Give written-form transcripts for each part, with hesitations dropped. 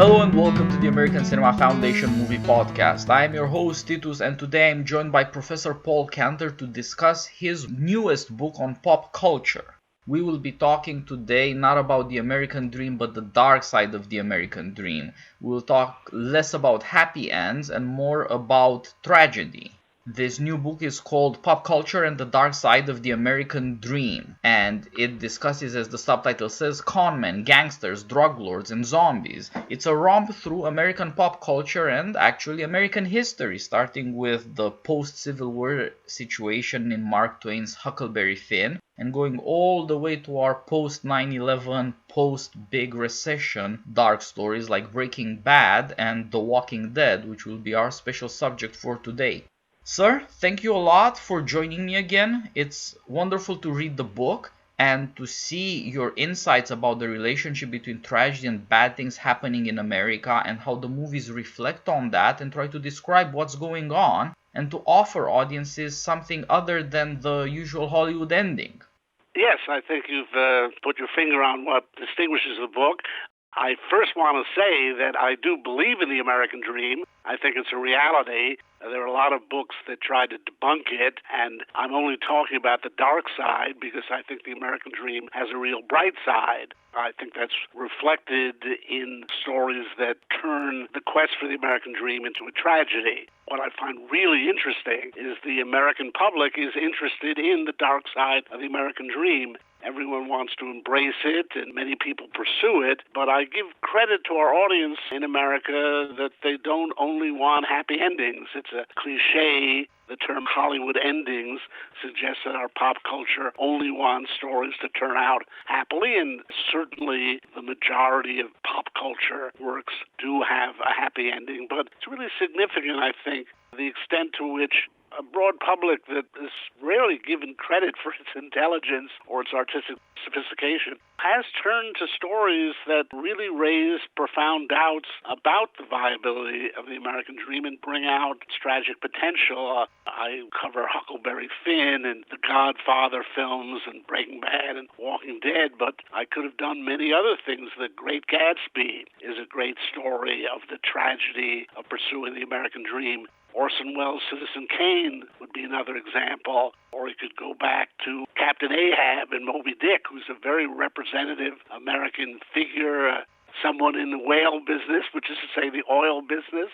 Hello and welcome to the American Cinema Foundation Movie Podcast. I am your host Titus, and today I am joined by Professor Paul Cantor to discuss his newest book on pop culture. We will be talking today not about the American dream but the dark side of the American dream. We will talk less about happy ends and more about tragedy. This new book is called Pop Culture and the Dark Side of the American Dream, and it discusses, as the subtitle says, conmen, gangsters, drug lords, and zombies. It's a romp through American pop culture and actually American history, starting with the post-Civil War situation in Mark Twain's Huckleberry Finn, and going all the way to our post-9/11, post-Big Recession dark stories like Breaking Bad and The Walking Dead, which will be our special subject for today. Sir, thank you a lot for joining me again. It's wonderful to read the book and to see your insights about the relationship between tragedy and bad things happening in America and how the movies reflect on that and try to describe what's going on and to offer audiences something other than the usual Hollywood ending. Yes, I think you've put your finger on what distinguishes the book. I first want to say that I do believe in the American dream. I think it's a reality. There are a lot of books that try to debunk it, and I'm only talking about the dark side because I think the American dream has a real bright side. I think that's reflected in stories that turn the quest for the American dream into a tragedy. What I find really interesting is the American public is interested in the dark side of the American dream. Everyone wants to embrace it, and many people pursue it, but I give credit to our audience in America that they don't only want happy endings. It's a cliche. The term Hollywood endings suggests that our pop culture only wants stories to turn out happily, and certainly the majority of pop culture works do have a happy ending. But it's really significant, I think, the extent to which a broad public that is rarely given credit for its intelligence or its artistic sophistication has turned to stories that really raise profound doubts about the viability of the American dream and bring out its tragic potential. I cover Huckleberry Finn and the Godfather films and Breaking Bad and Walking Dead, but I could have done many other things. The Great Gatsby is a great story of the tragedy of pursuing the American dream. Orson Welles' Citizen Kane would be another example. Or you could go back to Captain Ahab in Moby Dick, who's a very representative American figure, someone in the whale business, which is to say the oil business.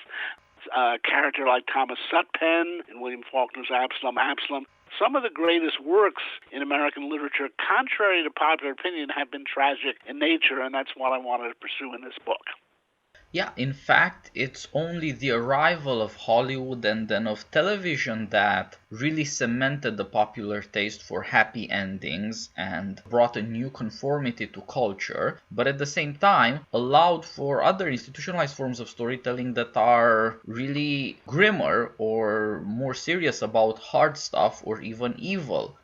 A character like Thomas Sutpen in William Faulkner's Absalom. Some of the greatest works in American literature, contrary to popular opinion, have been tragic in nature, and that's what I wanted to pursue in this book. Yeah, in fact, it's only the arrival of Hollywood and then of television that really cemented the popular taste for happy endings and brought a new conformity to culture, but at the same time allowed for other institutionalized forms of storytelling that are really grimmer or more serious about hard stuff or even evil.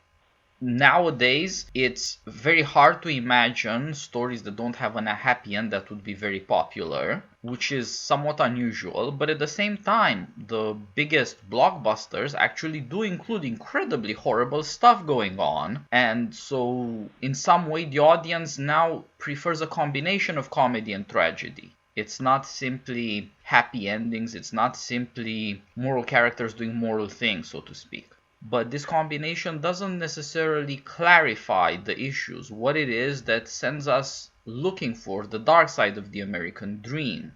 Nowadays, it's very hard to imagine stories that don't have a happy end that would be very popular, which is somewhat unusual, but at the same time, the biggest blockbusters actually do include incredibly horrible stuff going on, and so in some way the audience now prefers a combination of comedy and tragedy. It's not simply happy endings, it's not simply moral characters doing moral things, so to speak. But this combination doesn't necessarily clarify the issues, what it is that sends us looking for the dark side of the American dream.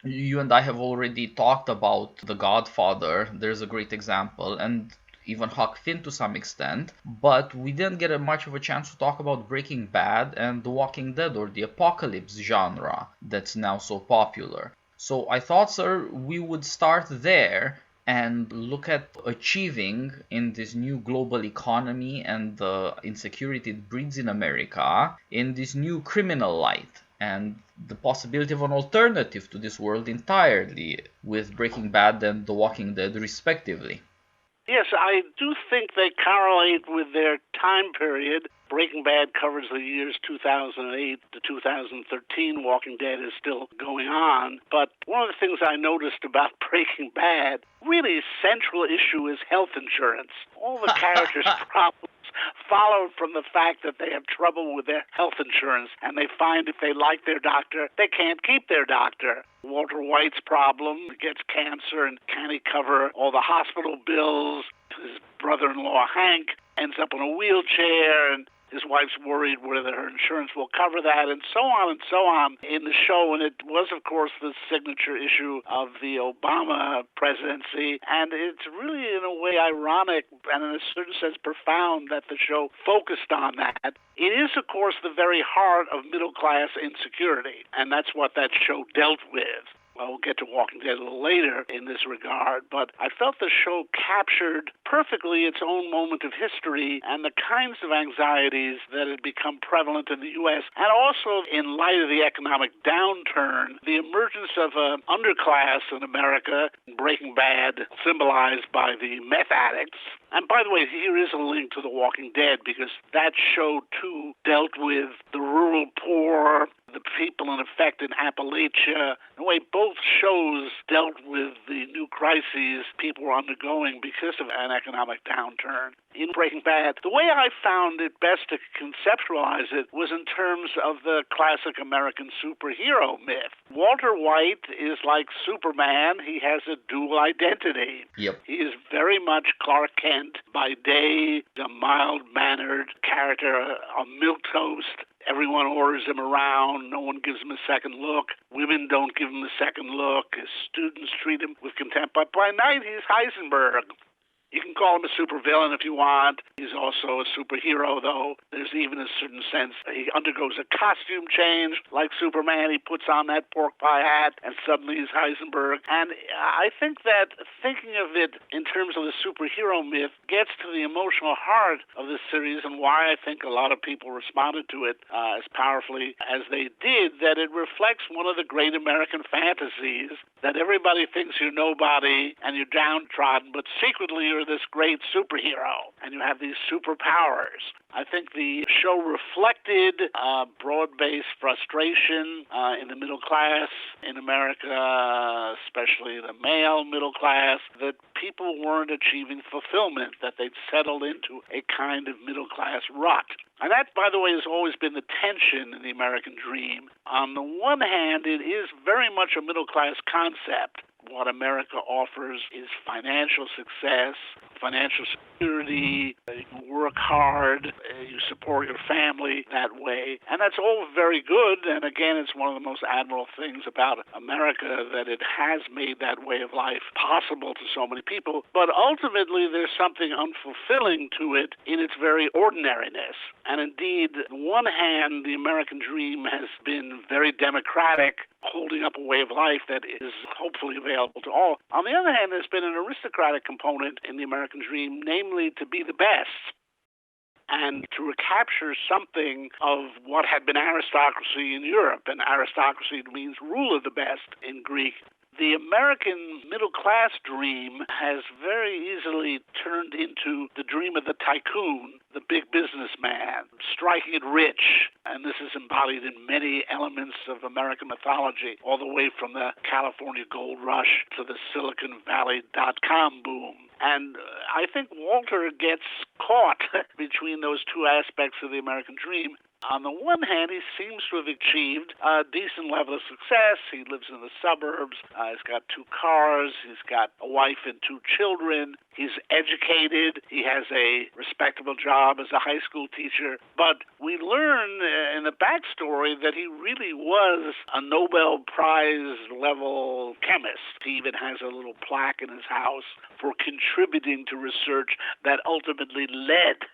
You and I have already talked about The Godfather, there's a great example, and even Huck Finn to some extent, but we didn't get much of a chance to talk about Breaking Bad and The Walking Dead or the apocalypse genre that's now so popular. So I thought, sir, we would start there and look at achieving in this new global economy and the insecurity it breeds in America in this new criminal light and the possibility of an alternative to this world entirely with Breaking Bad and The Walking Dead respectively. Yes, I do think they correlate with their time period. Breaking Bad covers the years 2008 to 2013. Walking Dead is still going on. But one of the things I noticed about Breaking Bad, really central issue is health insurance. All the characters' problems followed from the fact that they have trouble with their health insurance, and they find if they like their doctor, they can't keep their doctor. Walter White's problem, gets cancer, and can he cover all the hospital bills? His brother-in-law, Hank, ends up in a wheelchair, and his wife's worried whether her insurance will cover that, and so on in the show. And it was, of course, the signature issue of the Obama presidency. And it's really, in a way, ironic and in a certain sense profound that the show focused on that. It is, of course, the very heart of middle-class insecurity, and that's what that show dealt with. Well, we'll get to Walking Dead a little later in this regard, but I felt the show captured perfectly its own moment of history and the kinds of anxieties that had become prevalent in the U.S., and also, in light of the economic downturn, the emergence of an underclass in America, Breaking Bad, symbolized by the meth addicts. And by the way, here is a link to The Walking Dead, because that show, too, dealt with the rural poor, the people in effect in Appalachia. In a way, both shows dealt with the new crises people were undergoing because of an economic downturn. In Breaking Bad, the way I found it best to conceptualize it was in terms of the classic American superhero myth. Walter White is like Superman. He has a dual identity. Yep. He is very much Clark Kent. By day, a mild-mannered character, a milquetoast. Everyone orders him around. No one gives him a second look. Women don't give him a second look. His students treat him with contempt. But by night, he's Heisenberg. You can call him a supervillain if you want. He's also a superhero, though. There's even a certain sense he undergoes a costume change. Like Superman, he puts on that pork pie hat, and suddenly he's Heisenberg. And I think that thinking of it in terms of the superhero myth gets to the emotional heart of this series, and why I think a lot of people responded to it as powerfully as they did, that it reflects one of the great American fantasies, that everybody thinks you're nobody and you're downtrodden, but secretly you're this great superhero, and you have these superpowers. I think the show reflected broad-based frustration in the middle class in America, especially the male middle class, that people weren't achieving fulfillment, that they'd settled into a kind of middle-class rut. And that, by the way, has always been the tension in the American dream. On the one hand, it is very much a middle-class concept. What America offers is financial success, financial security, you work hard, you support your family that way. And that's all very good. And again, it's one of the most admirable things about America, that it has made that way of life possible to so many people. But ultimately, there's something unfulfilling to it in its very ordinariness. And indeed, on one hand, the American dream has been very democratic, holding up a way of life that is hopefully available to all. On the other hand, there's been an aristocratic component in the American dream, namely to be the best and to recapture something of what had been aristocracy in Europe. And aristocracy means rule of the best in Greek. The American middle-class dream has very easily turned into the dream of the tycoon, the big businessman, striking it rich. And this is embodied in many elements of American mythology, all the way from the California gold rush to the Silicon Valley .com boom. And I think Walter gets caught between those two aspects of the American dream. On the one hand, he seems to have achieved a decent level of success. He lives in the suburbs. He's got 2 cars. He's got a wife and 2 children. He's educated. He has a respectable job as a high school teacher. But we learn in the backstory that he really was a Nobel Prize-level chemist. He even has a little plaque in his house for contributing to research that ultimately led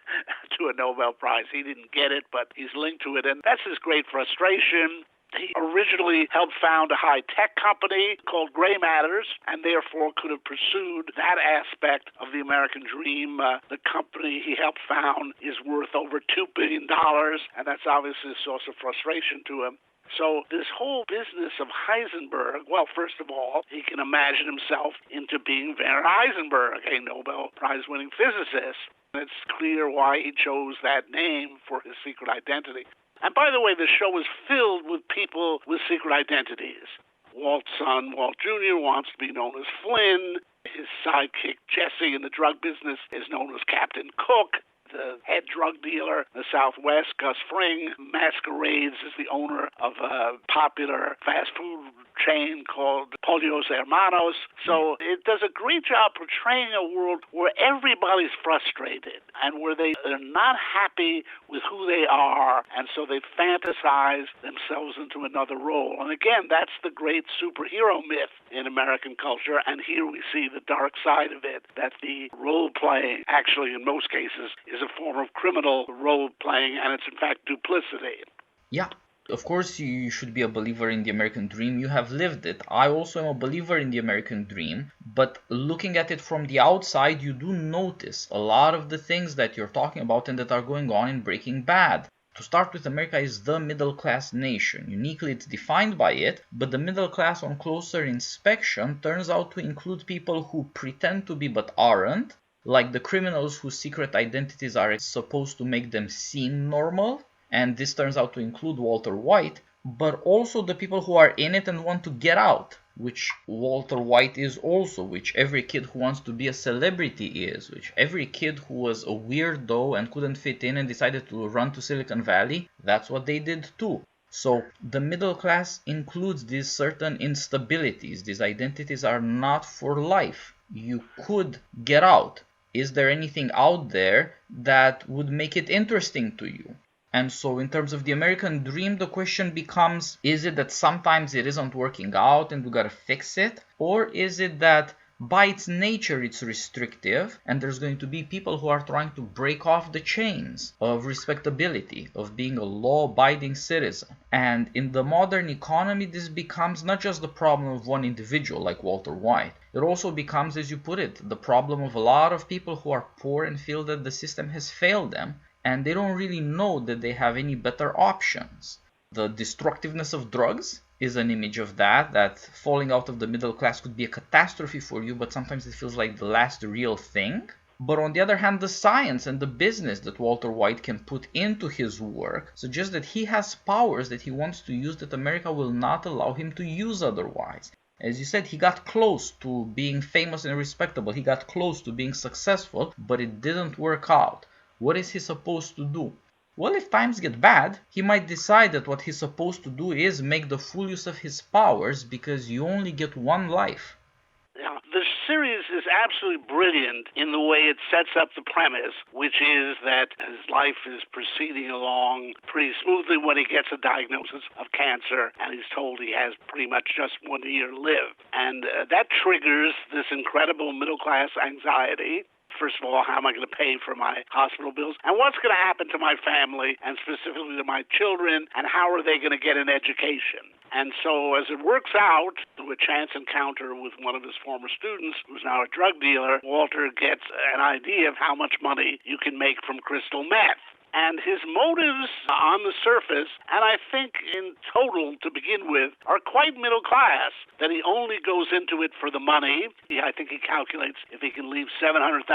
to a Nobel Prize. He didn't get it, but he's linked to it, and that's his great frustration. He originally helped found a high-tech company called Gray Matters, and therefore could have pursued that aspect of the American dream. The company he helped found is worth over $2 billion, and that's obviously a source of frustration to him. So this whole business of Heisenberg, well, first of all, he can imagine himself into being Werner Heisenberg, a Nobel Prize-winning physicist. It's clear why he chose that name for his secret identity. And by the way, the show is filled with people with secret identities. Walt's son, Walt Jr., wants to be known as Flynn. His sidekick, Jesse, in the drug business is known as Captain Cook. the head drug dealer in the Southwest, Gus Fring, masquerades as the owner of a popular fast food chain called Pollos Hermanos. So it does a great job portraying a world where everybody's frustrated and where they are not happy with who they are, and so they fantasize themselves into another role. And again, that's the great superhero myth in American culture, and here we see the dark side of it, that the role-playing, actually in most cases, is a form of criminal role-playing, and it's in fact duplicity. Yeah. Of course, you should be a believer in the American dream. You have lived it. I also am a believer in the American dream. But looking at it from the outside, you do notice a lot of the things that you're talking about and that are going on in Breaking Bad. To start with, America is the middle-class nation. Uniquely, it's defined by it, but the middle class on closer inspection turns out to include people who pretend to be but aren't, like the criminals whose secret identities are supposed to make them seem normal. And this turns out to include Walter White, but also the people who are in it and want to get out, which Walter White is also, which every kid who wants to be a celebrity is, which every kid who was a weirdo and couldn't fit in and decided to run to Silicon Valley, that's what they did too. So the middle class includes these certain instabilities. These identities are not for life. You could get out. Is there anything out there that would make it interesting to you? And so in terms of the American dream, the question becomes, is it that sometimes it isn't working out and we gotta fix it? Or is it that by its nature it's restrictive and there's going to be people who are trying to break off the chains of respectability, of being a law-abiding citizen? And in the modern economy, this becomes not just the problem of one individual like Walter White. It also becomes, as you put it, the problem of a lot of people who are poor and feel that the system has failed them, and they don't really know that they have any better options. The destructiveness of drugs is an image of that falling out of the middle class could be a catastrophe for you, but sometimes it feels like the last real thing. But on the other hand, the science and the business that Walter White can put into his work suggests that he has powers that he wants to use that America will not allow him to use otherwise. As you said, he got close to being famous and respectable. He got close to being successful, but it didn't work out. What is he supposed to do? Well, if times get bad, he might decide that what he's supposed to do is make the full use of his powers, because you only get one life. Yeah, the series is absolutely brilliant in the way it sets up the premise, which is that his life is proceeding along pretty smoothly when he gets a diagnosis of cancer, and he's told he has pretty much just 1 year to live. And that triggers this incredible middle-class anxiety. First of all, how am I going to pay for my hospital bills? And what's going to happen to my family, and specifically to my children, and how are they going to get an education? And so as it works out, through a chance encounter with one of his former students, who's now a drug dealer, Walter gets an idea of how much money you can make from crystal meth. And his motives on the surface, and I think in total to begin with, are quite middle class, that he only goes into it for the money. I think he calculates if he can leave $700,000,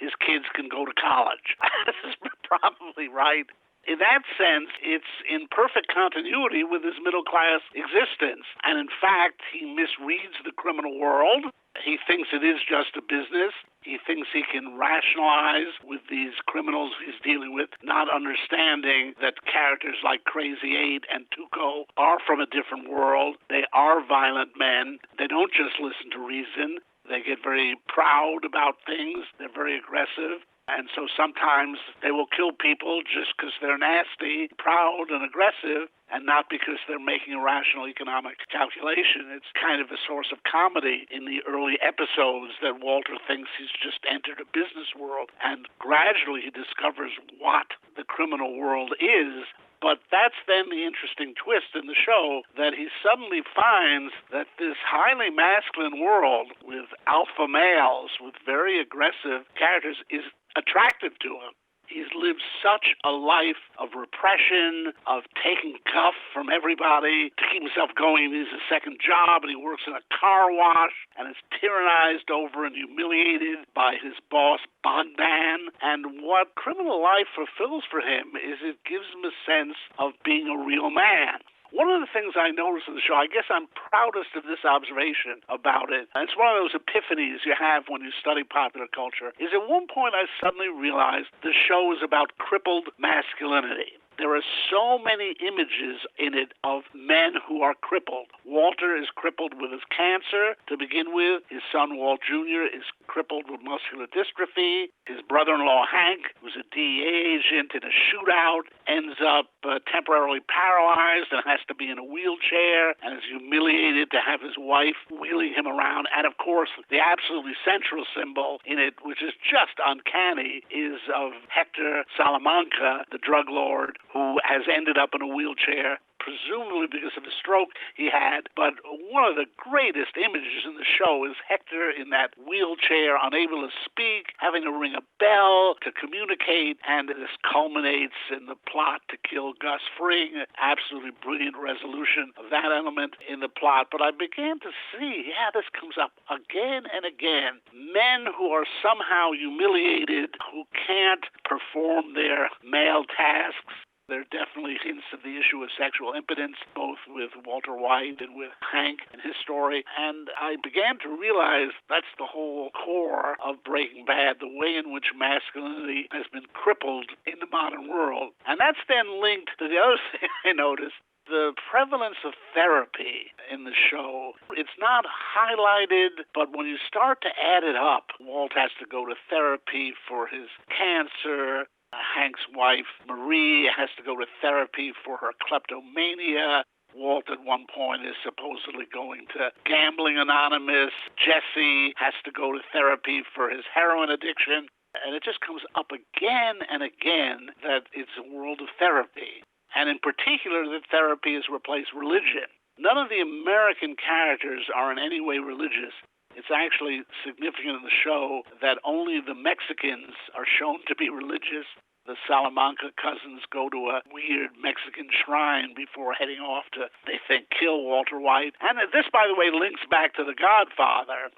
his kids can go to college. This is probably right. In that sense, it's in perfect continuity with his middle-class existence. And in fact, he misreads the criminal world. He thinks it is just a business. He thinks he can rationalize with these criminals he's dealing with, not understanding that characters like Crazy 8 and Tuco are from a different world. They are violent men. They don't just listen to reason. They get very proud about things. They're very aggressive. And so sometimes they will kill people just because they're nasty, proud, and aggressive, and not because they're making a rational economic calculation. It's kind of a source of comedy in the early episodes that Walter thinks he's just entered a business world, and gradually he discovers what the criminal world is. But that's then the interesting twist in the show, that he suddenly finds that this highly masculine world with alpha males, with very aggressive characters, is attractive to him. He's lived such a life of repression, of taking guff from everybody to keep himself going. He needs a second job, and he works in a car wash, and is tyrannized over and humiliated by his boss, Bogdan. And what criminal life fulfills for him is it gives him a sense of being a real man. One of the things I noticed in the show, I guess I'm proudest of this observation about it, and it's one of those epiphanies you have when you study popular culture, is at one point I suddenly realized the show is about crippled masculinity. There are so many images in it of men who are crippled. Walter is crippled with his cancer to begin with. His son, Walt Jr., is crippled with muscular dystrophy. His brother-in-law, Hank, who's a DEA agent in a shootout, ends up temporarily paralyzed and has to be in a wheelchair and is humiliated to have his wife wheeling him around. And, of course, the absolutely central symbol in it, which is just uncanny, is of Hector Salamanca, the drug lord, who has ended up in a wheelchair, presumably because of the stroke he had. But one of the greatest images in the show is Hector in that wheelchair, unable to speak, having to ring a bell to communicate, and this culminates in the plot to kill Gus Fring. Absolutely brilliant resolution of that element in the plot. But I began to see, this comes up again and again. Men who are somehow humiliated, who can't perform their male tasks. There are definitely hints of the issue of sexual impotence, both with Walter White and with Hank and his story. And I began to realize that's the whole core of Breaking Bad, the way in which masculinity has been crippled in the modern world. And that's then linked to the other thing I noticed, the prevalence of therapy in the show. It's not highlighted, but when you start to add it up, Walt has to go to therapy for his cancer. Hank's wife, Marie, has to go to therapy for her kleptomania. Walt at one point is supposedly going to Gambling Anonymous. Jesse has to go to therapy for his heroin addiction. And it just comes up again and again that it's a world of therapy. And in particular, that therapy has replaced religion. None of the American characters are in any way religious. It's actually significant in the show that only the Mexicans are shown to be religious. The Salamanca cousins go to a weird Mexican shrine before heading off to, they think, kill Walter White. And this, by the way, links back to The Godfather.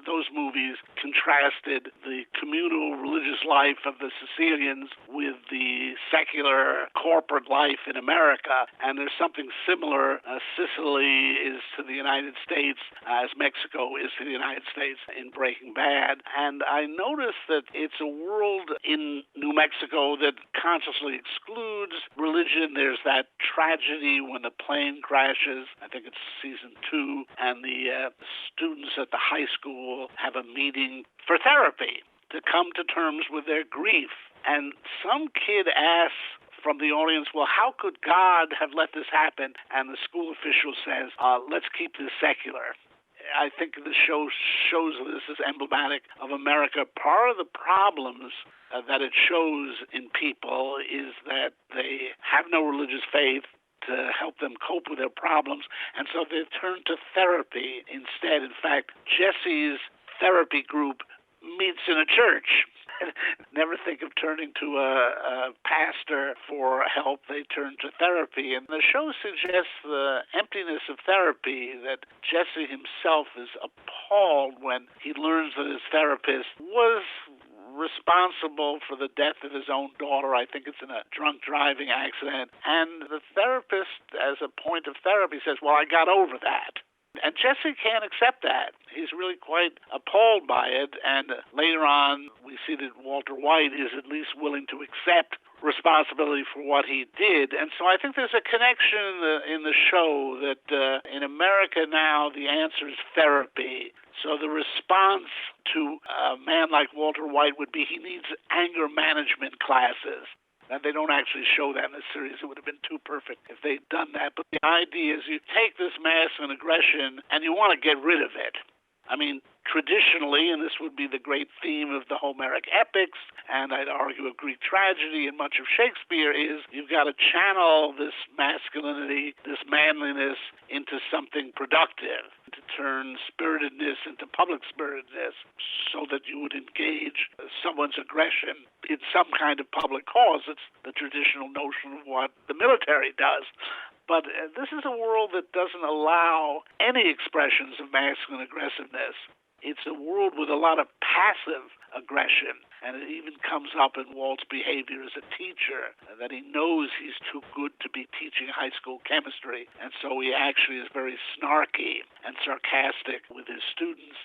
Those movies contrasted the communal religious life of the Sicilians with the secular corporate life in America. And there's something similar. Sicily is to the United States as Mexico is to the United States in Breaking Bad. And I noticed that it's a world in New Mexico that consciously excludes religion. There's that tragedy when the plane crashes. I think it's season 2. And the students at the high school have a meeting for therapy to come to terms with their grief. And some kid asks from the audience, well, how could God have let this happen? And the school official says, let's keep this secular. I think the show shows this as emblematic of America. Part of the problems that it shows in people is that they have no religious faith to help them cope with their problems, and so they turn to therapy instead. In fact, Jesse's therapy group meets in a church. Never think of turning to a pastor for help. They turn to therapy. And the show suggests the emptiness of therapy, that Jesse himself is appalled when he learns that his therapist was responsible for the death of his own daughter. I think it's in a drunk driving accident. And the therapist, as a point of therapy, says, well, I got over that. And Jesse can't accept that. He's really quite appalled by it. And later on, we see that Walter White is at least willing to accept responsibility for what he did. And so I think there's a connection in the show that in America now, the answer is therapy. So the response to a man like Walter White would be he needs anger management classes. And they don't actually show that in the series. It would have been too perfect if they'd done that. But the idea is you take this masculine aggression and you want to get rid of it. I mean, traditionally, and this would be the great theme of the Homeric epics, and I'd argue of Greek tragedy and much of Shakespeare, is you've got to channel this masculinity, this manliness, into something productive, to turn spiritedness into public spiritedness, so that you would engage someone's aggression in some kind of public cause. It's the traditional notion of what the military does. But this is a world that doesn't allow any expressions of masculine aggressiveness. It's a world with a lot of passive aggression. And it even comes up in Walt's behavior as a teacher, that he knows he's too good to be teaching high school chemistry, and so he actually is very snarky and sarcastic with his students.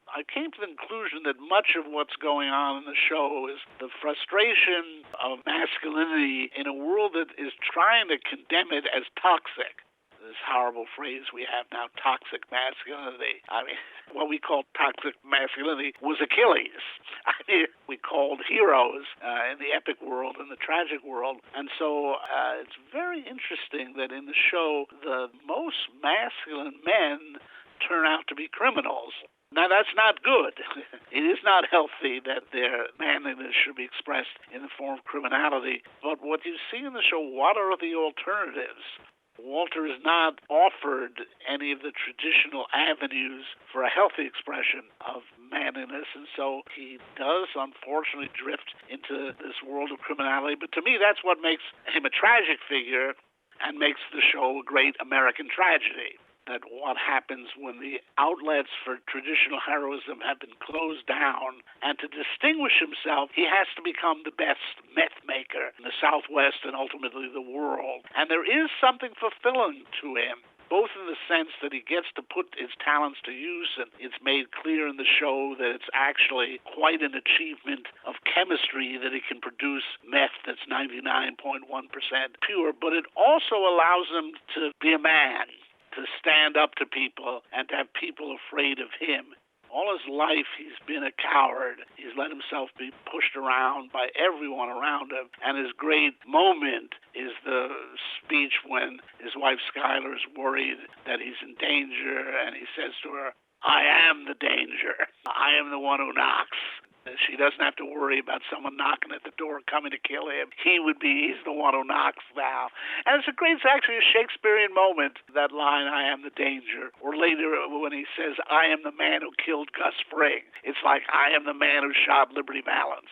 I came to the conclusion that much of what's going on in the show is the frustration of masculinity in a world that is trying to condemn it as toxic. This horrible phrase we have now, toxic masculinity. I mean, what we call toxic masculinity was Achilles. I mean, we called heroes in the epic world and the tragic world. And so it's very interesting that in the show, the most masculine men turn out to be criminals. Now, that's not good. It is not healthy that their manliness should be expressed in the form of criminality. But what you see in the show, what are the alternatives? Walter is not offered any of the traditional avenues for a healthy expression of manliness, and so he does unfortunately drift into this world of criminality. But to me, that's what makes him a tragic figure and makes the show a great American tragedy. That what happens when the outlets for traditional heroism have been closed down, and to distinguish himself, he has to become the best myth maker in the Southwest and ultimately the world. And there is something fulfilling to him, both in the sense that he gets to put his talents to use, and it's made clear in the show that it's actually quite an achievement of chemistry that he can produce meth that's 99.1% pure, but it also allows him to be a man, to stand up to people and to have people afraid of him. All his life, he's been a coward. He's let himself be pushed around by everyone around him. And his great moment is the speech when his wife Skylar is worried that he's in danger, and he says to her, "I am the danger. I am the one who knocks." She doesn't have to worry about someone knocking at the door coming to kill him. He's the one who knocks now. And it's actually a Shakespearean moment, that line, "I am the danger." Or later when he says, "I am the man who killed Gus Fring." It's like, I am the man who shot Liberty Valance.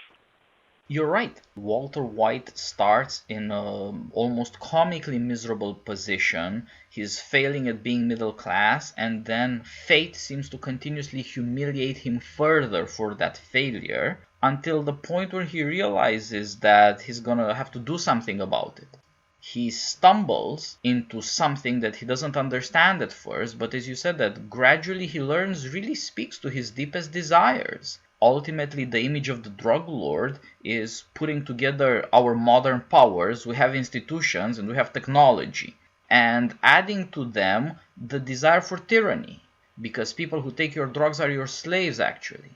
You're right. Walter White starts in an almost comically miserable position. He's failing at being middle class, and then fate seems to continuously humiliate him further for that failure until the point where he realizes that he's gonna have to do something about it. He stumbles into something that he doesn't understand at first, but as you said, that gradually he learns really speaks to his deepest desires. Ultimately, the image of the drug lord is putting together our modern powers. We have institutions and we have technology, and adding to them the desire for tyranny, because people who take your drugs are your slaves actually.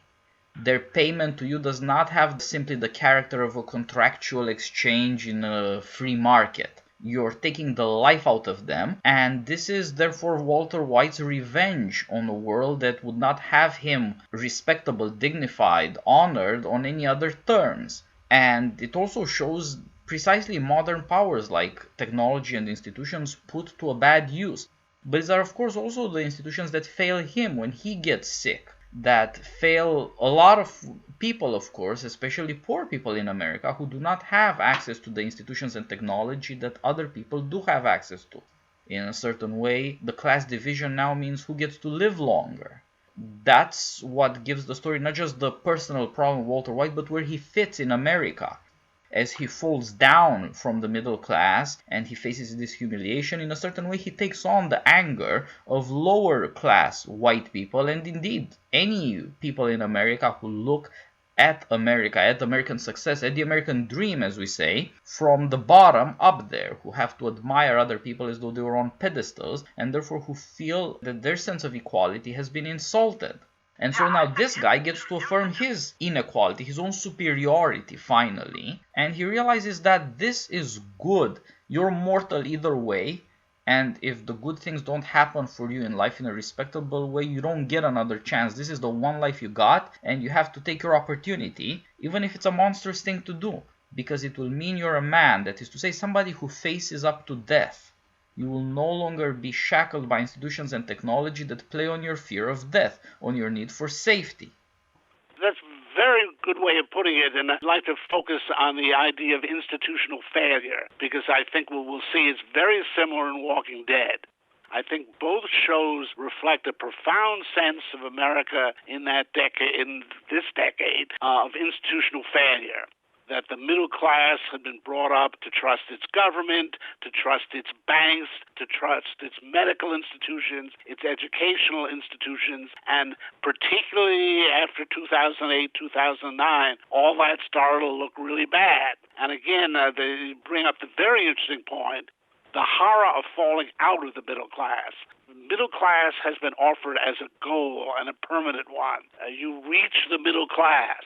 Their payment to you does not have simply the character of a contractual exchange in a free market. You're taking the life out of them, and this is therefore Walter White's revenge on a world that would not have him respectable, dignified, honored on any other terms. And it also shows precisely modern powers like technology and institutions put to a bad use. But these are of course also the institutions that fail him when he gets sick, that fail a lot of people, of course, especially poor people in America who do not have access to the institutions and technology that other people do have access to. In a certain way, the class division now means who gets to live longer. That's what gives the story not just the personal problem of Walter White, but where he fits in America. As he falls down from the middle class and he faces this humiliation, in a certain way he takes on the anger of lower class white people, and indeed any people in America who look at America, at American success, at the American dream, as we say, from the bottom up there, who have to admire other people as though they were on pedestals, and therefore who feel that their sense of equality has been insulted. And so now this guy gets to affirm his inequality, his own superiority finally, and he realizes that this is good. You're mortal either way, and if the good things don't happen for you in life in a respectable way, you don't get another chance. This is the one life you got, and you have to take your opportunity, even if it's a monstrous thing to do, because it will mean you're a man, that is to say, somebody who faces up to death. You will no longer be shackled by institutions and technology that play on your fear of death, on your need for safety. That's a very good way of putting it, and I'd like to focus on the idea of institutional failure, because I think what we'll see is very similar in Walking Dead. I think both shows reflect a profound sense of America in this decade of institutional failure. That the middle class had been brought up to trust its government, to trust its banks, to trust its medical institutions, its educational institutions, and particularly after 2008, 2009, all that started to look really bad. And again, they bring up the very interesting point, the horror of falling out of the middle class. The middle class has been offered as a goal and a permanent one. You reach the middle class.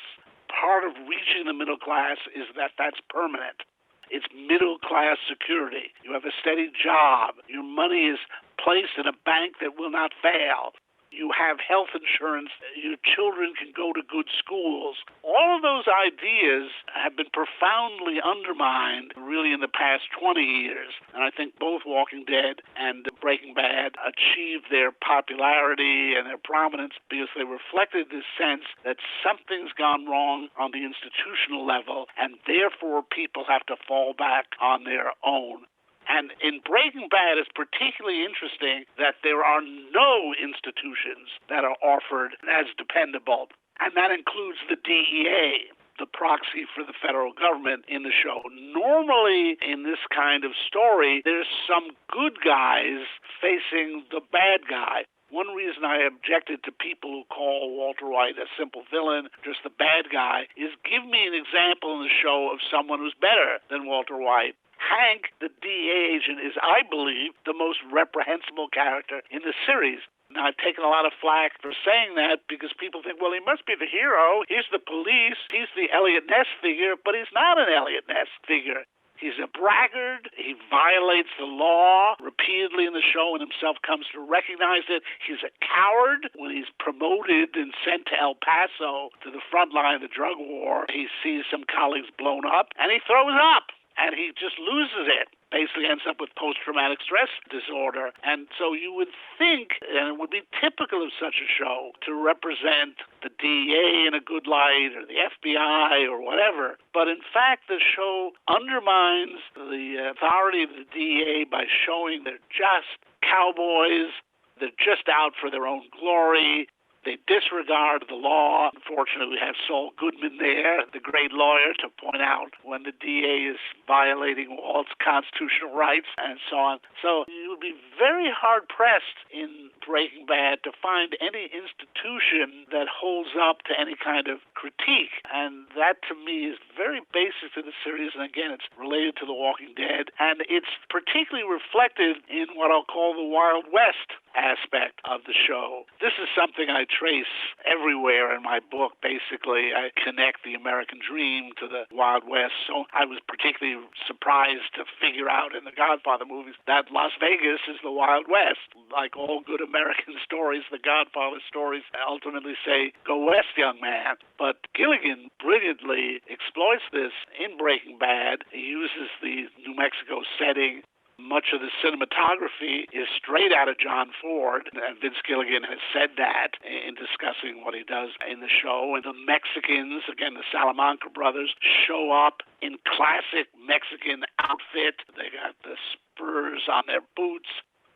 Part of reaching the middle class is that that's permanent. It's middle class security. You have a steady job. Your money is placed in a bank that will not fail. You have health insurance. Your children can go to good schools. All of those ideas have been profoundly undermined really in the past 20 years. And I think both Walking Dead and Breaking Bad achieved their popularity and their prominence because they reflected this sense that something's gone wrong on the institutional level, and therefore people have to fall back on their own. And in Breaking Bad, it's particularly interesting that there are no institutions that are offered as dependable, and that includes the DEA, the proxy for the federal government in the show. Normally, in this kind of story, there's some good guys facing the bad guy. One reason I objected to people who call Walter White a simple villain, just the bad guy, is give me an example in the show of someone who's better than Walter White. Hank, the DEA agent, is, I believe, the most reprehensible character in the series. Now, I've taken a lot of flack for saying that because people think, well, he must be the hero. He's the police. He's the Elliot Ness figure, but he's not an Elliot Ness figure. He's a braggart. He violates the law repeatedly in the show and himself comes to recognize it. He's a coward. When he's promoted and sent to El Paso to the front line of the drug war, he sees some colleagues blown up and he throws up. And he just loses it, basically ends up with post-traumatic stress disorder. And so you would think, and it would be typical of such a show, to represent the DEA in a good light or the FBI or whatever. But in fact, the show undermines the authority of the DEA by showing they're just cowboys, they're just out for their own glory. They disregard the law. Unfortunately, we have Saul Goodman there, the great lawyer, to point out when the DA is violating all its constitutional rights and so on. So you would be very hard-pressed in Breaking Bad to find any institution that holds up to any kind of critique. And that, to me, is very basic to the series. And again, it's related to The Walking Dead. And it's particularly reflected in what I'll call the Wild West aspect of the show. This is something I trace everywhere in my book. Basically, I connect the American dream to the Wild West. So I was particularly surprised to figure out in the Godfather movies that Las Vegas is the Wild West. Like all good American stories, the Godfather stories ultimately say, go west, young man. But Gilligan brilliantly exploits this in Breaking Bad. He uses the New Mexico setting. Much of the cinematography is straight out of John Ford, and Vince Gilligan has said that in discussing what he does in the show. And the Mexicans, again, the Salamanca brothers, show up in classic Mexican outfit. They got the spurs on their boots.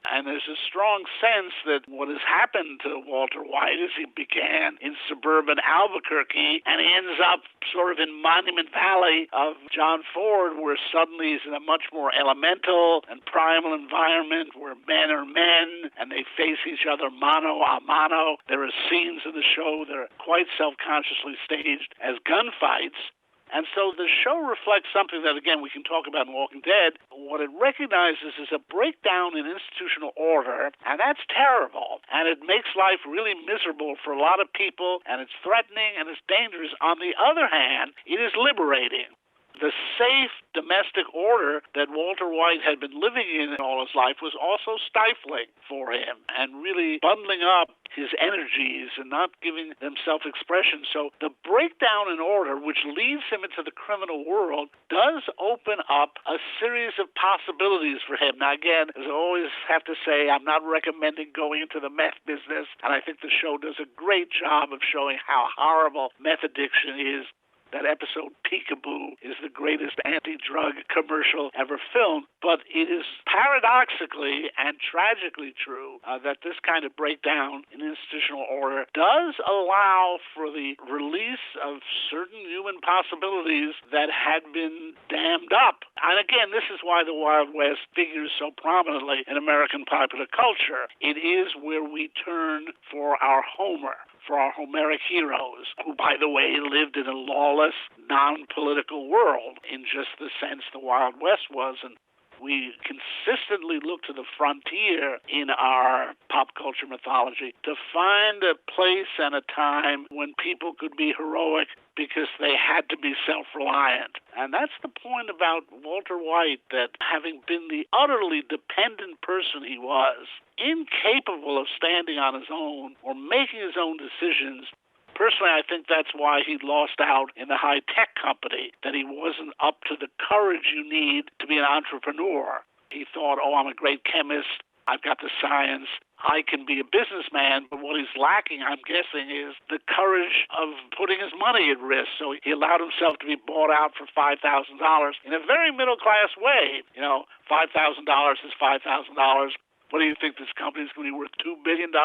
And there's a strong sense that what has happened to Walter White is he began in suburban Albuquerque and he ends up sort of in Monument Valley of John Ford, where suddenly he's in a much more elemental and primal environment where men are men and they face each other mano a mano. There are scenes in the show that are quite self-consciously staged as gunfights. And so the show reflects something that, again, we can talk about in Walking Dead. What it recognizes is a breakdown in institutional order, and that's terrible. And it makes life really miserable for a lot of people, and it's threatening and it's dangerous. On the other hand, it is liberating. The safe domestic order that Walter White had been living in all his life was also stifling for him and really bundling up his energies and not giving them self-expression. So the breakdown in order, which leads him into the criminal world, does open up a series of possibilities for him. Now, again, as I always have to say, I'm not recommending going into the meth business, and I think the show does a great job of showing how horrible meth addiction is. that episode Peekaboo is the greatest anti-drug commercial ever filmed, but it is paradoxically and tragically true that this kind of breakdown in institutional order does allow for the release of certain human possibilities that had been dammed up. And again, this is why the Wild West figures so prominently in American popular culture. It is where we turn for our Homer, for our Homeric heroes, who, by the way, lived in a lawless, non-political world in just the sense the Wild West was. And we consistently look to the frontier in our pop culture mythology to find a place and a time when people could be heroic because they had to be self-reliant. And that's the point about Walter White, that having been the utterly dependent person he was, incapable of standing on his own or making his own decisions. Personally, I think that's why he lost out in the high-tech company, that he wasn't up to the courage you need to be an entrepreneur. He thought, I'm a great chemist, I've got the science, I can be a businessman, but what he's lacking, I'm guessing, is the courage of putting his money at risk. So he allowed himself to be bought out for $5,000 in a very middle-class way. $5,000 is $5,000. What do you think, this company is going to be worth $2 billion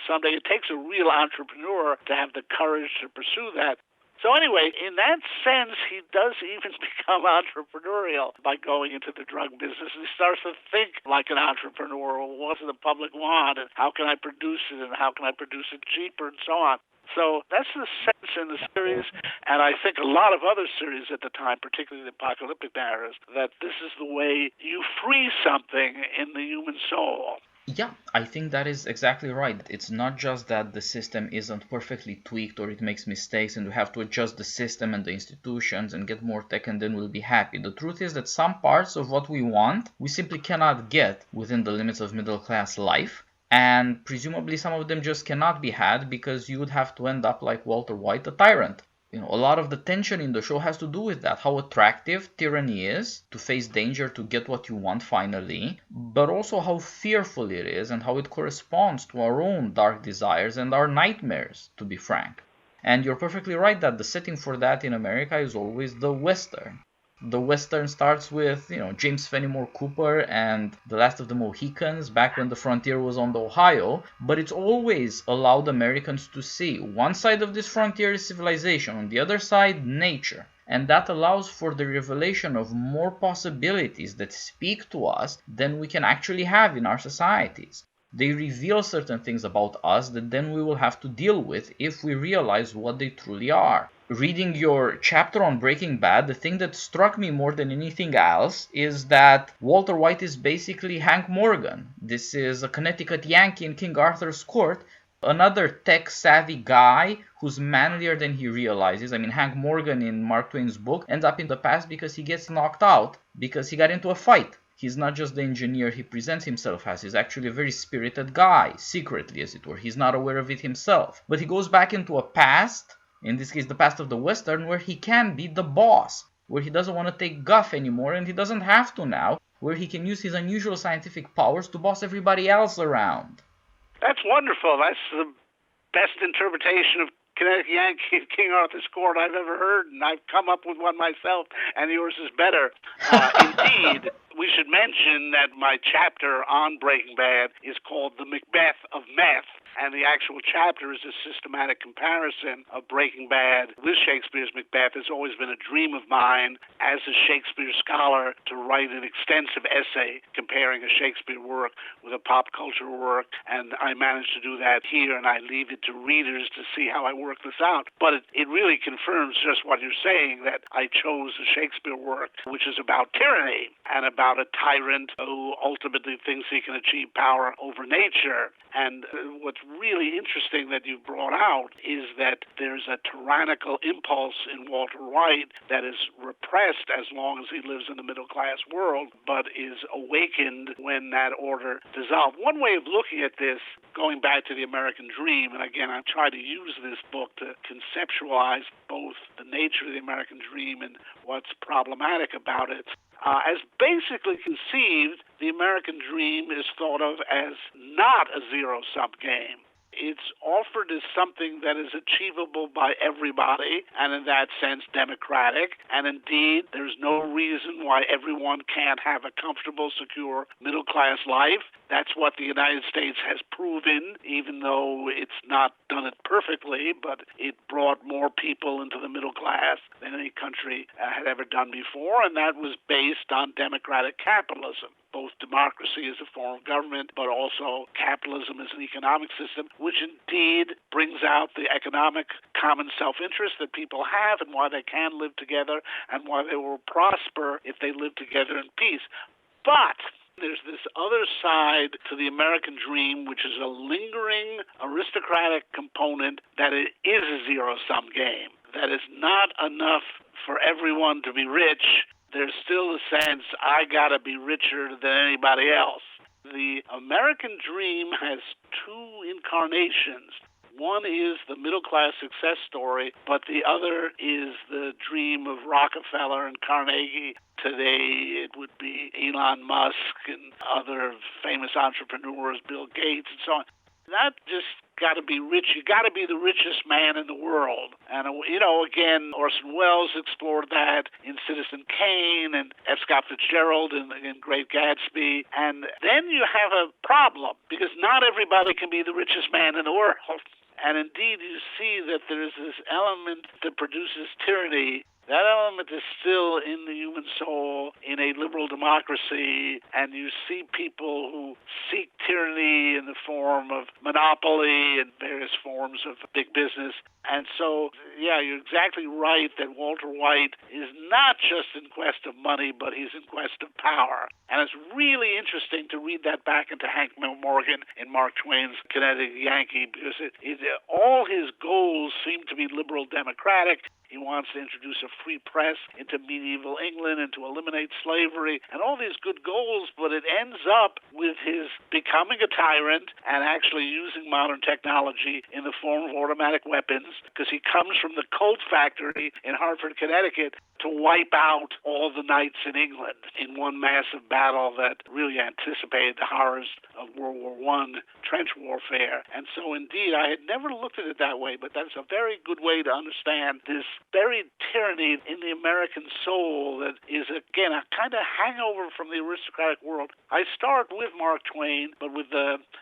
someday? It takes a real entrepreneur to have the courage to pursue that. So anyway, in that sense, he does even become entrepreneurial by going into the drug business. And he starts to think like an entrepreneur. Well, what does the public want? And how can I produce it? And how can I produce it cheaper? And so on. So that's the sense in the series, and I think a lot of other series at the time, particularly the apocalyptic narratives, that this is the way you free something in the human soul. Yeah, I think that is exactly right. It's not just that the system isn't perfectly tweaked or it makes mistakes and we have to adjust the system and the institutions and get more tech and then we'll be happy. The truth is that some parts of what we want, we simply cannot get within the limits of middle class life. And presumably some of them just cannot be had because you would have to end up like Walter White, a tyrant. A lot of the tension in the show has to do with that, how attractive tyranny is, to face danger to get what you want finally, but also how fearful it is and how it corresponds to our own dark desires and our nightmares, to be frank. And you're perfectly right that the setting for that in America is always the Western. The Western starts with, James Fenimore Cooper and The Last of the Mohicans back when the frontier was on the Ohio, but it's always allowed Americans to see one side of this frontier is civilization, on the other side, nature. And that allows for the revelation of more possibilities that speak to us than we can actually have in our societies. They reveal certain things about us that then we will have to deal with if we realize what they truly are. Reading your chapter on Breaking Bad, the thing that struck me more than anything else is that Walter White is basically Hank Morgan. This is a Connecticut Yankee in King Arthur's court, another tech-savvy guy who's manlier than he realizes. I mean, Hank Morgan in Mark Twain's book ends up in the past because he gets knocked out because he got into a fight. He's not just the engineer he presents himself as. He's actually a very spirited guy, secretly as it were. He's not aware of it himself. But he goes back into a past, in this case the past of the Western, where he can be the boss, where he doesn't want to take guff anymore, and he doesn't have to now, where he can use his unusual scientific powers to boss everybody else around. That's wonderful. That's the best interpretation of Connecticut Yankee King Arthur's Court I've ever heard, and I've come up with one myself, and yours is better. Indeed, we should mention that my chapter on Breaking Bad is called The Macbeth of Meth, and the actual chapter is a systematic comparison of Breaking Bad with Shakespeare's Macbeth. It's always been a dream of mine as a Shakespeare scholar to write an extensive essay comparing a Shakespeare work with a pop culture work, and I managed to do that here, and I leave it to readers to see how I work this out. But it really confirms just what you're saying, that I chose a Shakespeare work which is about tyranny and about a tyrant who ultimately thinks he can achieve power over nature. And what's really interesting that you brought out is that there's a tyrannical impulse in Walter White that is repressed as long as he lives in the middle-class world, but is awakened when that order dissolves. One way of looking at this, going back to the American dream, and again, I try to use this book to conceptualize both the nature of the American dream and what's problematic about it. As basically conceived, the American dream is thought of as not a zero-sum game. It's offered as something that is achievable by everybody, and in that sense, democratic. And indeed, there's no reason why everyone can't have a comfortable, secure, middle-class life. That's what the United States has proven, even though it's not done it perfectly, but it brought more people into the middle class than any country had ever done before, and that was based on democratic capitalism. Both democracy as a form of government, but also capitalism as an economic system, which indeed brings out the economic common self-interest that people have and why they can live together and why they will prosper if they live together in peace. But there's this other side to the American dream, which is a lingering aristocratic component that it is a zero-sum game, that is not enough for everyone to be rich. There's still a sense, I got to be richer than anybody else. The American dream has two incarnations. One is the middle-class success story, but the other is the dream of Rockefeller and Carnegie. Today, it would be Elon Musk and other famous entrepreneurs, Bill Gates and so on. Not just got to be rich, you got to be the richest man in the world. And, again, Orson Welles explored that in Citizen Kane and F. Scott Fitzgerald in Great Gatsby. And then you have a problem, because not everybody can be the richest man in the world. And indeed, you see that there's this element that produces tyranny. That element is still in the human soul in a liberal democracy, and you see people who seek tyranny in the form of monopoly and various forms of big business. And so, yeah, you're exactly right that Walter White is not just in quest of money, but he's in quest of power. And it's really interesting to read that back into Hank Morgan in Mark Twain's Connecticut Yankee, because all his goals seem to be liberal democratic. He wants to introduce a free press into medieval England and to eliminate slavery and all these good goals, but it ends up with his becoming a tyrant and actually using modern technology in the form of automatic weapons, because he comes from the Colt factory in Hartford, Connecticut, to wipe out all the knights in England in one massive battle that really anticipated the horrors of World War I trench warfare. And so, indeed, I had never looked at it that way, but that's a very good way to understand this buried tyranny in the American soul that is, again, a kind of hangover from the aristocratic world. I start with Mark Twain, but with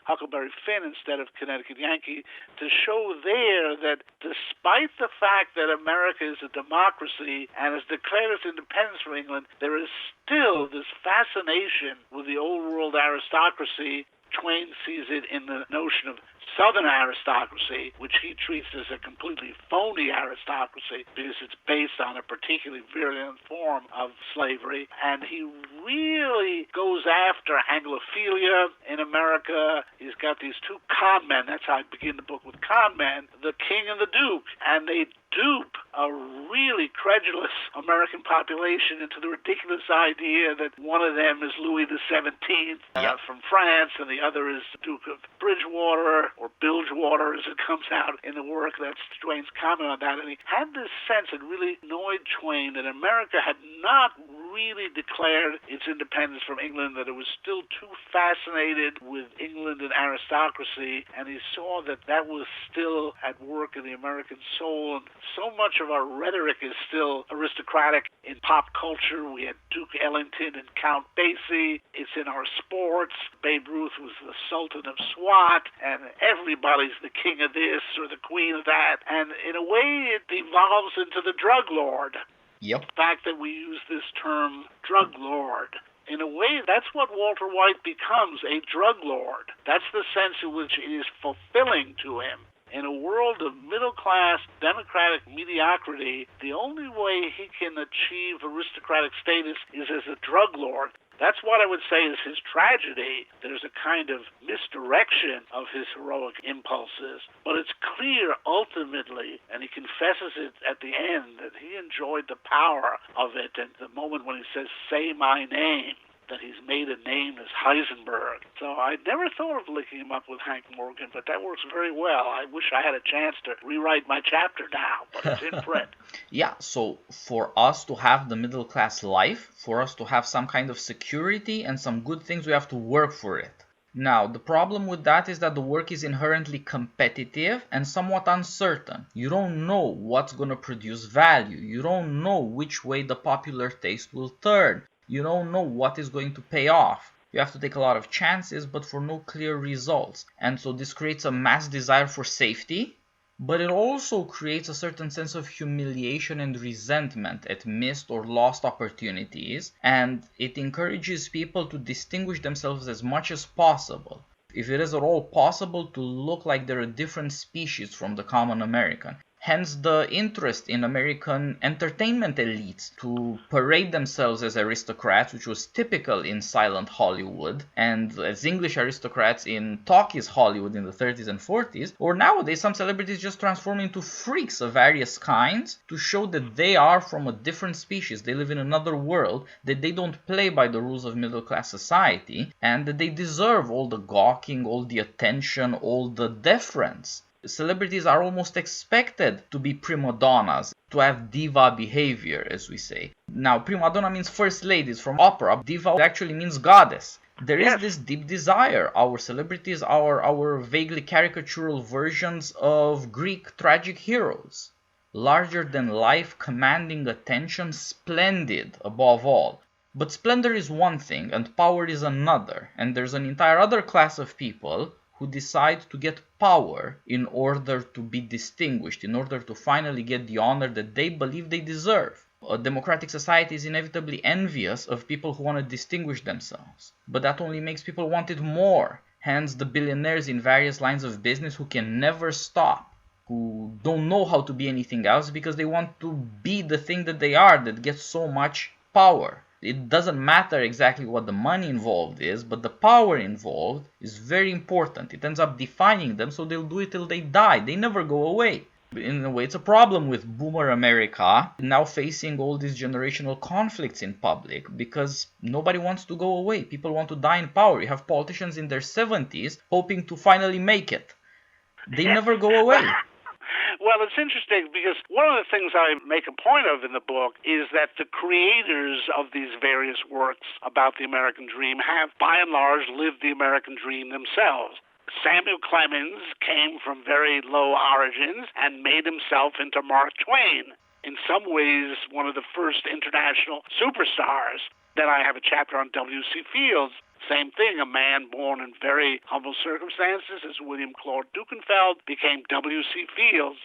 Huckleberry Finn instead of Connecticut Yankee, to show there that despite the fact that America is a democracy and has declared its independence from England, there is still this fascination with the old world aristocracy. Twain sees it in the notion of Southern aristocracy, which he treats as a completely phony aristocracy because it's based on a particularly virulent form of slavery. And he really goes after Anglophilia in America. He's got these two con men. That's how I begin the book, with con men, the king and the duke. And they dupe a really credulous American population into the ridiculous idea that one of them is Louis XVII from France and the other is Duke of Bridgewater or Bilgewater, as it comes out in the work. That's Twain's comment on that. And he had this sense, it really annoyed Twain, that America had not really declared its independence from England, that it was still too fascinated with England and aristocracy, and he saw that that was still at work in the American soul. And so much of our rhetoric is still aristocratic in pop culture. We had Duke Ellington and Count Basie. It's in our sports. Babe Ruth was the Sultan of SWAT, and everybody's the king of this or the queen of that. And in a way, it evolves into the drug lord. Yep. The fact that we use this term drug lord. In a way, that's what Walter White becomes, a drug lord. That's the sense in which it is fulfilling to him. In a world of middle-class, democratic mediocrity, the only way he can achieve aristocratic status is as a drug lord. That's what I would say is his tragedy. There's a kind of misdirection of his heroic impulses. But it's clear ultimately, and he confesses it at the end, that he enjoyed the power of it. And the moment when he says, "Say my name," that he's made a name as Heisenberg. So I never thought of linking him up with Hank Morgan, but that works very well. I wish I had a chance to rewrite my chapter now, but it's in print. Yeah, so for us to have the middle class life, for us to have some kind of security and some good things, we have to work for it. Now, the problem with that is that the work is inherently competitive and somewhat uncertain. You don't know what's going to produce value. You don't know which way the popular taste will turn. You don't know what is going to pay off. You have to take a lot of chances, but for no clear results. And so this creates a mass desire for safety, but it also creates a certain sense of humiliation and resentment at missed or lost opportunities, and it encourages people to distinguish themselves as much as possible, if it is at all possible, to look like they're a different species from the common American. Hence the interest in American entertainment elites to parade themselves as aristocrats, which was typical in silent Hollywood, and as English aristocrats in talkies Hollywood in the 30s and 40s, or nowadays some celebrities just transform into freaks of various kinds to show that they are from a different species, they live in another world, that they don't play by the rules of middle-class society, and that they deserve all the gawking, all the attention, all the deference. Celebrities are almost expected to be prima donnas, to have diva behavior, as we say. Now, prima donna means first ladies from opera. Diva actually means goddess. There is this deep desire. Our celebrities are our vaguely caricatural versions of Greek tragic heroes. Larger than life, commanding attention, splendid above all. But splendor is one thing and power is another, and there's an entire other class of people who decide to get power in order to be distinguished, in order to finally get the honor that they believe they deserve. A democratic society is inevitably envious of people who want to distinguish themselves, but that only makes people want it more. Hence the billionaires in various lines of business who can never stop, who don't know how to be anything else because they want to be the thing that they are, that gets so much power. It doesn't matter exactly what the money involved is, but the power involved is very important. It ends up defining them, so they'll do it till they die. They never go away. In a way, it's a problem with boomer America now facing all these generational conflicts in public because nobody wants to go away. People want to die in power. You have politicians in their 70s hoping to finally make it. They never go away. Well, it's interesting because one of the things I make a point of in the book is that the creators of these various works about the American dream have, by and large, lived the American dream themselves. Samuel Clemens came from very low origins and made himself into Mark Twain, in some ways one of the first international superstars. Then I have a chapter on W.C. Fields. Same thing, a man born in very humble circumstances as William Claude Dukenfeld became W.C. Fields.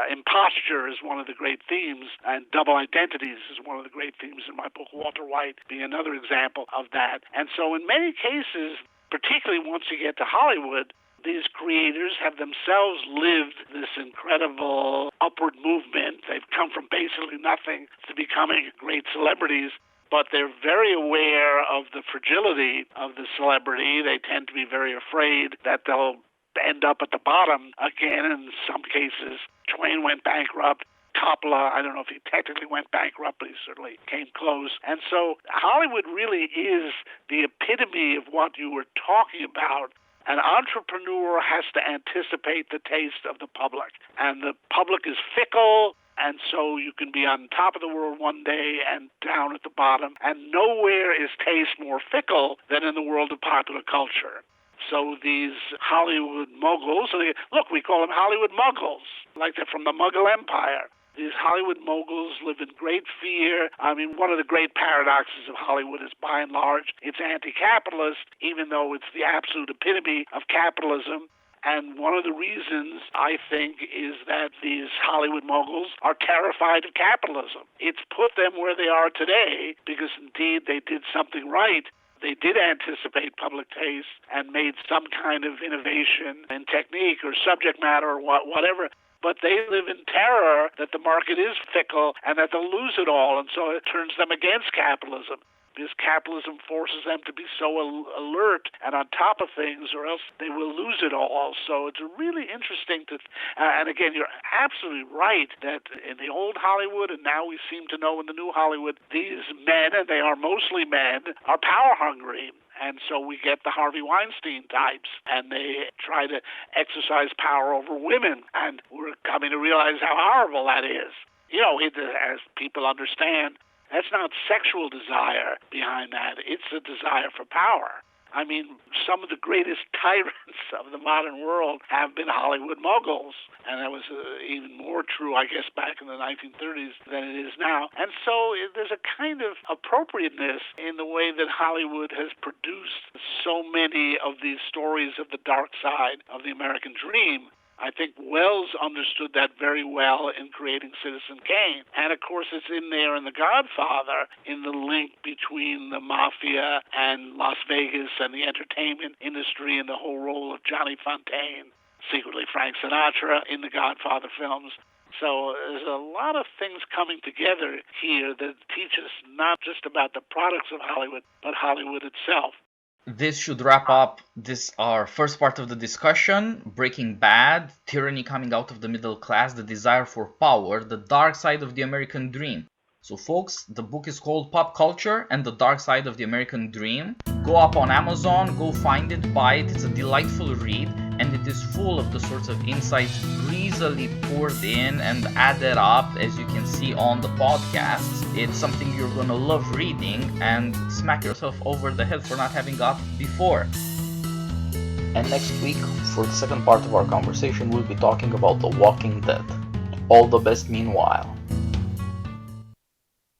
Imposture is one of the great themes, and double identities is one of the great themes in my book, Walter White being another example of that. And so in many cases, particularly once you get to Hollywood, these creators have themselves lived this incredible upward movement. They've come from basically nothing to becoming great celebrities. But they're very aware of the fragility of the celebrity. They tend to be very afraid that they'll end up at the bottom again. In some cases, Twain went bankrupt. Coppola, I don't know if he technically went bankrupt, but he certainly came close. And so Hollywood really is the epitome of what you were talking about. An entrepreneur has to anticipate the taste of the public. And the public is fickle. And so you can be on top of the world one day and down at the bottom. And nowhere is taste more fickle than in the world of popular culture. So these Hollywood moguls, look, we call them Hollywood muggles, like they're from the Mughal Empire. These Hollywood moguls live in great fear. I mean, one of the great paradoxes of Hollywood is, by and large, it's anti-capitalist, even though it's the absolute epitome of capitalism. And one of the reasons, I think, is that these Hollywood moguls are terrified of capitalism. It's put them where they are today because, indeed, they did something right. They did anticipate public taste and made some kind of innovation in technique or subject matter or whatever. But they live in terror that the market is fickle and that they'll lose it all. And so it turns them against capitalism, because capitalism forces them to be so alert and on top of things, or else they will lose it all. So it's really interesting to, and again, you're absolutely right that in the old Hollywood, and now we seem to know in the new Hollywood, these men, and they are mostly men, are power hungry. And so we get the Harvey Weinstein types, and they try to exercise power over women. And we're coming to realize how horrible that is. You know, as people understand, that's not sexual desire behind that. It's a desire for power. I mean, some of the greatest tyrants of the modern world have been Hollywood moguls. And that was even more true, I guess, back in the 1930s than it is now. And so there's a kind of appropriateness in the way that Hollywood has produced so many of these stories of the dark side of the American dream. I think Wells understood that very well in creating Citizen Kane. And, of course, it's in there in The Godfather, in the link between the mafia and Las Vegas and the entertainment industry and the whole role of Johnny Fontaine, secretly Frank Sinatra in the Godfather films. So there's a lot of things coming together here that teach us not just about the products of Hollywood, but Hollywood itself. This should wrap up our first part of the discussion. Breaking Bad, tyranny coming out of the middle class, the desire for power, the dark side of the American dream. So folks, the book is called Pop Culture and the Dark Side of the American Dream. Go up on Amazon, go find it, buy it. It's a delightful read, and it is full of the sorts of insights breezily poured in and added up, as you can see on the podcasts. It's something you're gonna love reading and smack yourself over the head for not having got before. And next week, for the second part of our conversation, we'll be talking about The Walking Dead. All the best meanwhile.